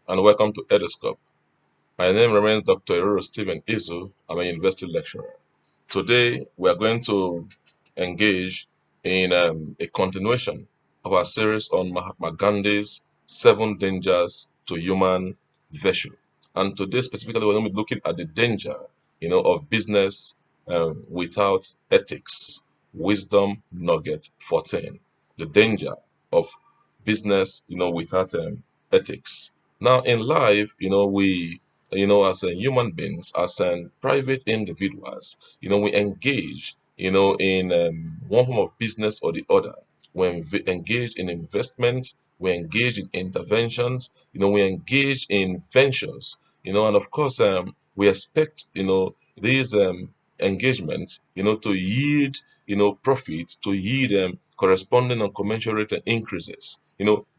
and welcome to Eduscope. My name remains Dr. Eruro Stephen Izu. I'm a university lecturer. Today, we are going to engage in a continuation of our series on Mahatma Gandhi's Seven Dangers to Human Virtue. And today, specifically, we're going to be looking at the danger, of business without ethics. Wisdom Nugget 14. The danger of business, without ethics. Now, in life, as human beings, as private individuals, we engage, in one form of business or the other. We engage in investments, we engage in interventions, we engage in ventures, and of course, we expect, these engagements, to yield, profits, to yield corresponding and commensurate increases.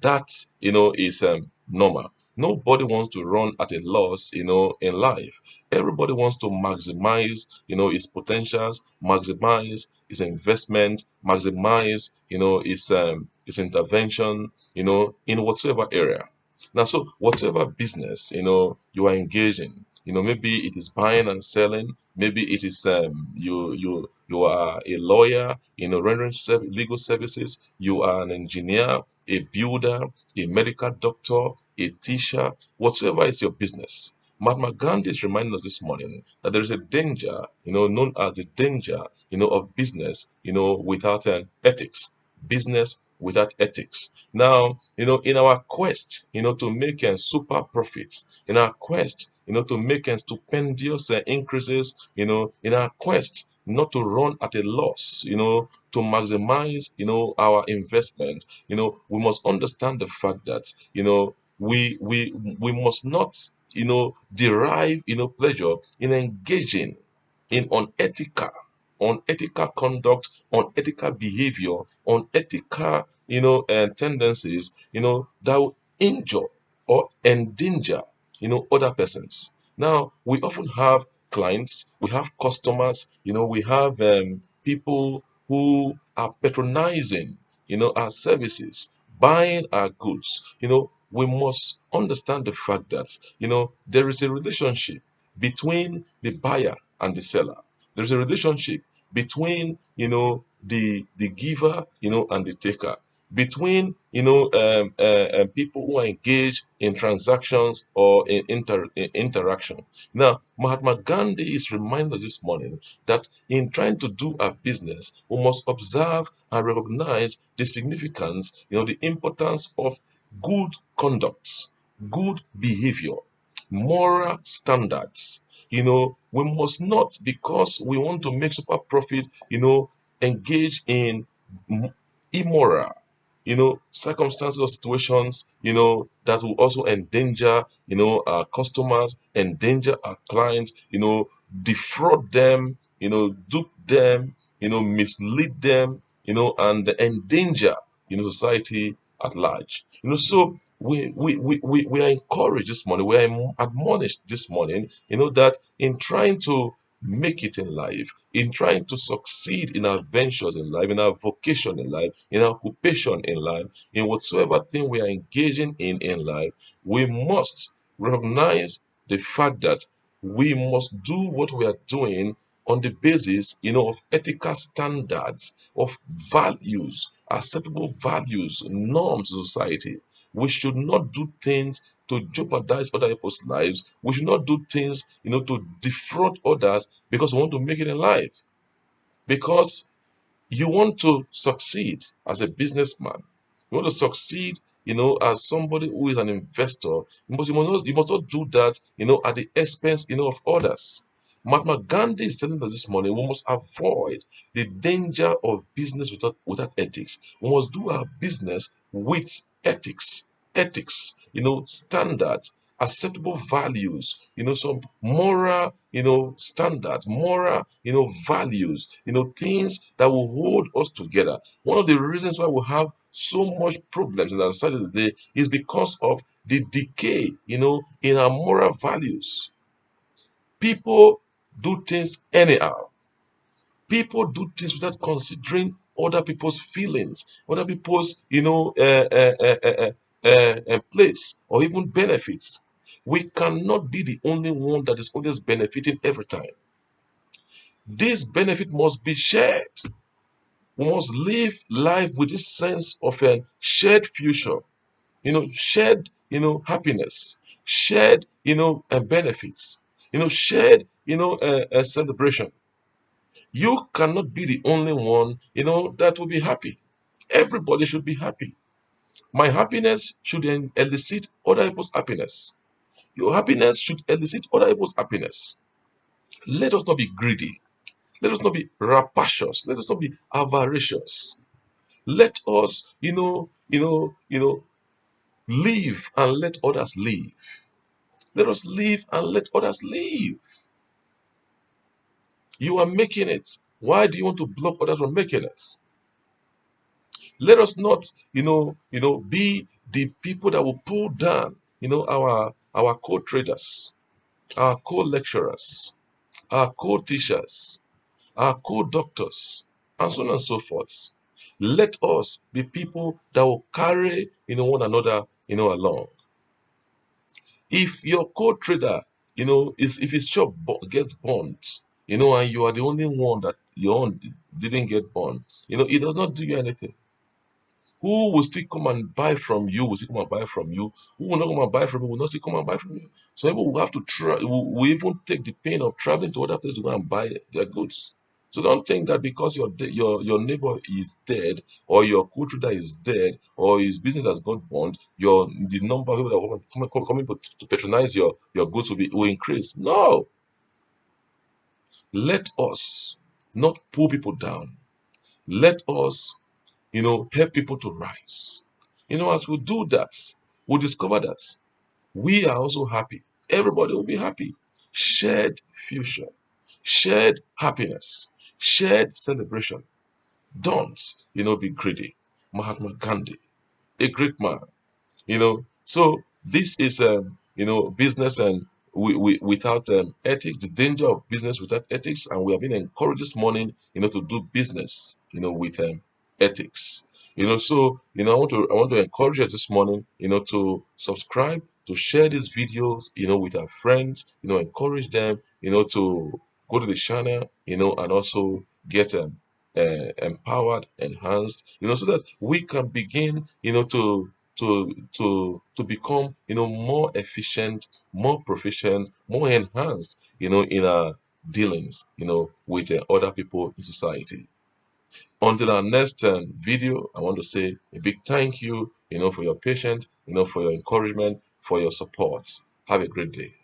That, is normal. Nobody wants to run at a loss, in life. Everybody wants to maximize, his potentials, maximize his investment, maximize, his intervention, in whatsoever area. Now, so whatever business, you are engaged in, maybe it is buying and selling, maybe it is you are a lawyer, rendering legal services, you are an engineer, a builder, a medical doctor, a teacher, whatsoever is your business. Mahatma Gandhi is reminding us this morning that there is a danger, known as the danger, of business, without an ethics. Business without ethics. Now, in our quest, to make super profits, in our quest, to make stupendous increases, in our quest not to run at a loss, to maximize, our investment, we must understand the fact that, we must not, derive, pleasure in engaging in unethical conduct, unethical behavior, unethical, tendencies, that will injure or endanger, other persons. Now, we often have clients, we have customers, we have people who are patronizing, our services, buying our goods. We must understand the fact that, there is a relationship between the buyer and the seller. There's a relationship between, the giver, and the taker, between, people who are engaged in transactions or in interaction. Now, Mahatma Gandhi is reminding us this morning that in trying to do our business, we must observe and recognize the significance, the importance of good conduct, good behavior, moral standards. We must not, because we want to make super profit, engage in immoral, circumstances or situations, that will also endanger, our customers, endanger our clients, defraud them, dupe them, mislead them, and endanger, society at large. So we are encouraged this morning, we are admonished this morning, that in trying to make it in life, in trying to succeed in our ventures in life, in our vocation in life, in our occupation in life, in whatsoever thing we are engaging in life, we must recognize the fact that we must do what we are doing on the basis, of ethical standards, of values, acceptable values, norms in society. We should not do things to jeopardize other people's lives. We should not do things, to defraud others because we want to make it in life. Because you want to succeed as a businessman, you want to succeed, as somebody who is an investor, you must not do that, at the expense, of others. Mahatma Gandhi is telling us this morning we must avoid the danger of business without ethics. We must do our business with ethics, standards, acceptable values, some moral, standards, moral, values, things that will hold us together. One of the reasons why we have so much problems in our society today is because of the decay, in our moral values. People do things anyhow. People do things without considering other people's feelings, other people's, place or even benefits. We cannot be the only one that is always benefiting every time. This benefit must be shared. We must live life with this sense of a shared future, shared, happiness, shared, benefits, shared, celebration. You cannot be the only one, that will be happy. Everybody should be happy. My happiness should elicit other people's happiness. Your happiness should elicit other people's happiness. Let us not be greedy. Let us not be rapacious. Let us not be avaricious. Let us, live and let others live. Let us live and let others live. You are making it. Why do you want to block others from making it? Let us not, be the people that will pull down, our co-traders, our co-lecturers, our co-teachers, our co-doctors, and so on and so forth. Let us be people that will carry, one another, along. If your co-trader, is if his shop gets burnt, and you are the only one that your own didn't get burned, it does not do you anything. Who will still come and buy from you will still come and buy from you. Who will not come and buy from you will not still come and buy from you. So people will have to try, will even take the pain of traveling to other places to go and buy their goods. So don't think that because your neighbor is dead, or your co-trader is dead, or his business has got burned, the number of people that are coming to patronize your goods will increase. No, let us not pull people down. Let us, help people to rise. As we do that, we discover that we are also happy. Everybody will be happy. Shared future, shared happiness, shared celebration. Don't, be greedy. Mahatma Gandhi, a great man, So this is, business and without ethics, the danger of business without ethics, and we have been encouraged this morning, to do business, with ethics. So I want to encourage you this morning, to subscribe, to share these videos, with our friends, encourage them, to go to the channel, and also get empowered, enhanced, so that we can begin, to become, more efficient, more proficient, more enhanced, in our dealings, with other people in society. Until our next video, I want to say a big thank you, for your patience, for your encouragement, for your support. Have a great day.